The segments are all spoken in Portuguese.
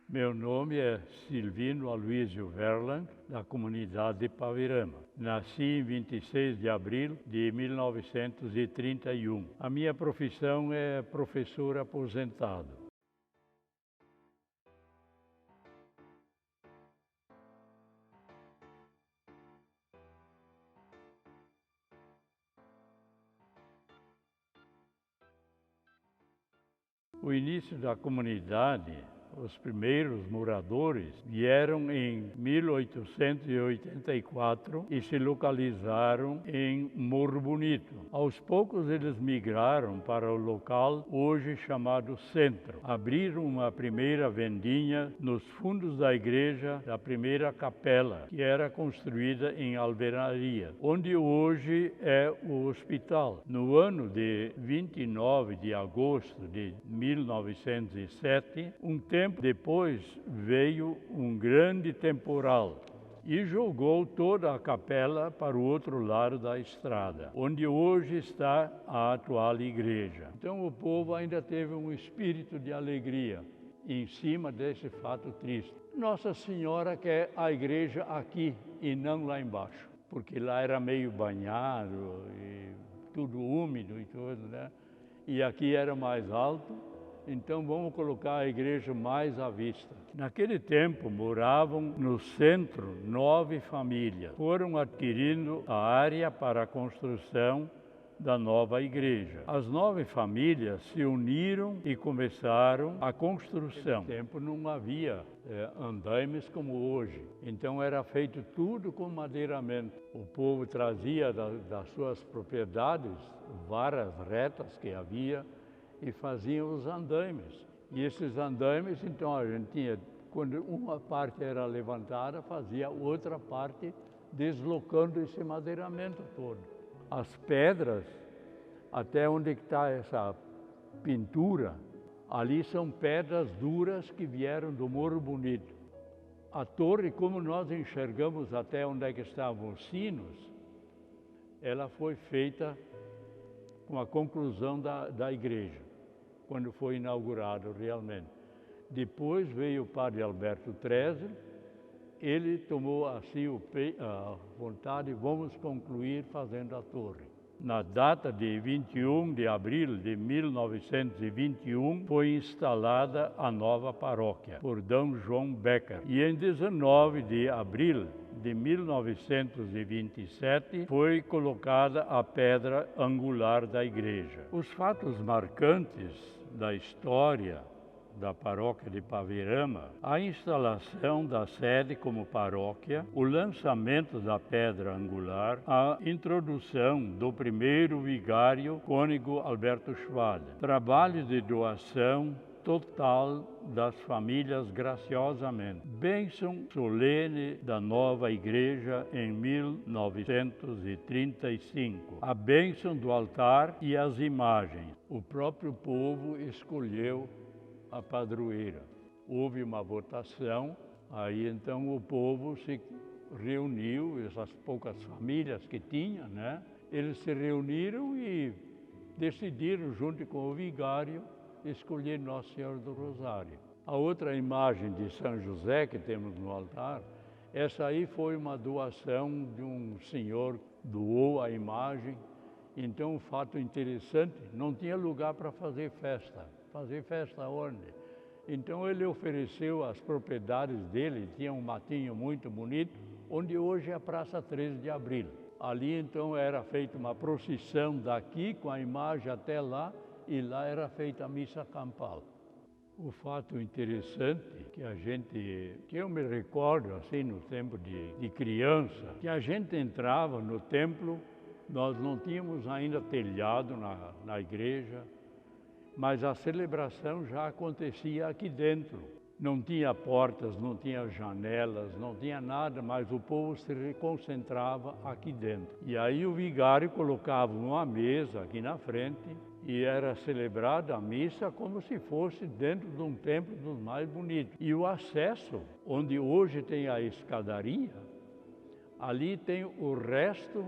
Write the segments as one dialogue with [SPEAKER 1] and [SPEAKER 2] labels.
[SPEAKER 1] Meu nome é Silvino Aloysio Verland, da comunidade de Paverama. Nasci em 26 de abril de 1931. A minha profissão é professor aposentado. O início da comunidade, os primeiros moradores vieram em 1884 e se localizaram em Morro Bonito. Aos poucos eles migraram para o local hoje chamado Centro. Abriram uma primeira vendinha nos fundos da igreja da primeira capela, que era construída em alvenaria, onde hoje é o hospital. No ano de 29 de agosto de 1907, um tempo depois veio um grande temporal e jogou toda a capela para o outro lado da estrada, onde hoje está a atual igreja. Então o povo ainda teve um espírito de alegria em cima desse fato triste. Nossa Senhora quer a igreja aqui e não lá embaixo, porque lá era meio banhado e tudo úmido e tudo, né? E aqui era mais alto. Então vamos colocar a igreja mais à vista. Naquele tempo moravam no centro 9 famílias. Foram adquirindo a área para a construção da nova igreja. As 9 famílias se uniram e começaram a construção. Naquele tempo não havia andaimes como hoje. Então era feito tudo com madeiramento. O povo trazia das suas propriedades varas retas que havia e faziam os andaimes. E esses andaimes, então, a gente tinha, quando uma parte era levantada, fazia outra parte deslocando esse madeiramento todo. As pedras, até onde está essa pintura, ali são pedras duras que vieram do Morro Bonito. A torre, como nós enxergamos até onde é que estavam os sinos, ela foi feita com a conclusão da igreja, quando foi inaugurado realmente. Depois veio o padre Alberto Trezzi, ele tomou assim a vontade, vamos concluir fazendo a torre. Na data de 21 de abril de 1921, foi instalada a nova paróquia por D. João Becker. E em 19 de abril de 1927, foi colocada a pedra angular da igreja. Os fatos marcantes da história da paróquia de Paverama, a instalação da sede como paróquia, o lançamento da pedra angular, a introdução do primeiro vigário, cônego Alberto Schwade, trabalho de doação total das famílias graciosamente. Bênção solene da nova igreja em 1935. A bênção do altar e as imagens. O próprio povo escolheu a padroeira. Houve uma votação, aí então o povo se reuniu, essas poucas famílias que tinha, né? Eles se reuniram e decidiram, junto com o vigário, escolher Nossa Senhora do Rosário. A outra imagem de São José que temos no altar, essa aí foi uma doação de um senhor, doou a imagem. Então, um fato interessante, não tinha lugar para fazer festa. Fazer festa onde? Então ele ofereceu as propriedades dele, tinha um matinho muito bonito, onde hoje é a Praça 13 de Abril. Ali então era feita uma procissão daqui com a imagem até lá, e lá era feita a missa campal. O fato interessante que eu me recordo assim no tempo de criança, que a gente entrava no templo, nós não tínhamos ainda telhado na igreja, mas a celebração já acontecia aqui dentro. Não tinha portas, não tinha janelas, não tinha nada, mas o povo se concentrava aqui dentro. E aí o vigário colocava uma mesa aqui na frente e era celebrada a missa como se fosse dentro de um templo dos mais bonitos. E o acesso, onde hoje tem a escadaria, ali tem o resto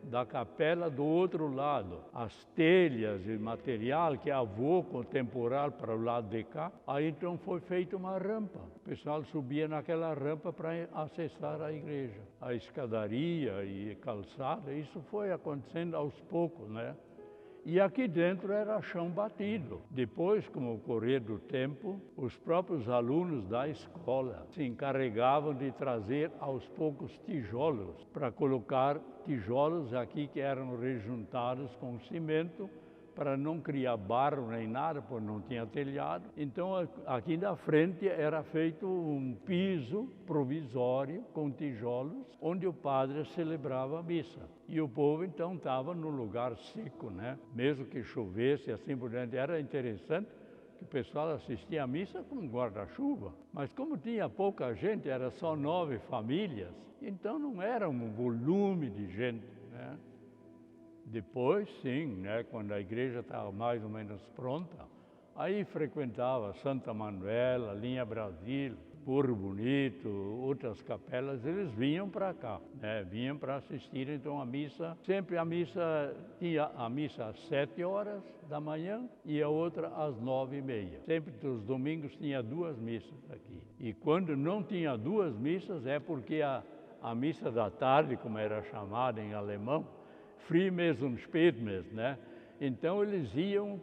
[SPEAKER 1] da capela do outro lado, as telhas e material que avô com temporal para o lado de cá. Aí então foi feita uma rampa. O pessoal subia naquela rampa para acessar a igreja. A escadaria e calçada, isso foi acontecendo aos poucos, né? E aqui dentro era chão batido. Depois, com o correr do tempo, os próprios alunos da escola se encarregavam de trazer aos poucos tijolos, para colocar tijolos aqui que eram rejuntados com cimento, para não criar barro nem nada, porque não tinha telhado. Então aqui na frente era feito um piso provisório com tijolos, onde o padre celebrava a missa. E o povo então estava no lugar seco, né? Mesmo que chovesse assim por diante. Era interessante que o pessoal assistia à missa com um guarda-chuva. Mas como tinha pouca gente, era só 9 famílias, então não era um volume de gente, né? Depois, sim, né, quando a igreja estava mais ou menos pronta, aí frequentava Santa Manuela, Linha Brasil, Morro Bonito, outras capelas, eles vinham para cá, né, vinham para assistir então a missa. Sempre a missa, tinha a missa às 7 horas da manhã e a outra às 9h30. Sempre os domingos tinha 2 missas aqui. E quando não tinha 2 missas é porque a missa da tarde, como era chamada em alemão, Frimesungspätmess, né? Então eles iam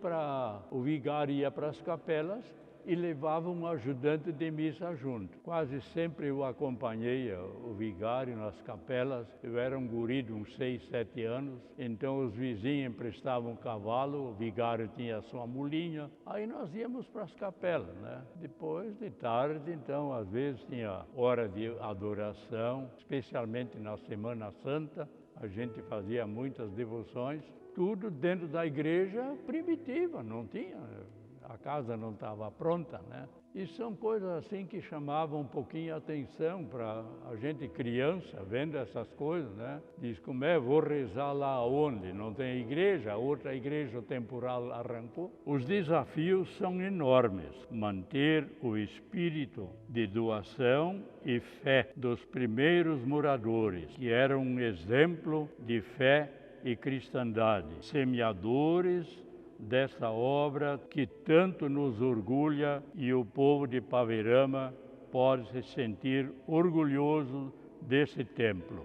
[SPEAKER 1] o vigário ia para as capelas e levava um ajudante de missa junto. Quase sempre eu acompanhei o vigário nas capelas. Eu era um guri de uns 6, 7 anos, então os vizinhos emprestavam um cavalo, o vigário tinha a sua mulinha, aí nós íamos para as capelas, né? Depois de tarde, então, às vezes tinha hora de adoração, especialmente na Semana Santa. A gente fazia muitas devoções, tudo dentro da igreja primitiva, não tinha, a casa não estava pronta, né? E são coisas assim que chamavam um pouquinho a atenção para a gente criança, vendo essas coisas, né? Diz, como é, vou rezar lá onde? Não tem igreja, outra igreja temporal arrancou. Os desafios são enormes. Manter o espírito de doação e fé dos primeiros moradores, que eram um exemplo de fé e cristandade, semeadores dessa obra que tanto nos orgulha, e o povo de Paverama pode se sentir orgulhoso desse templo.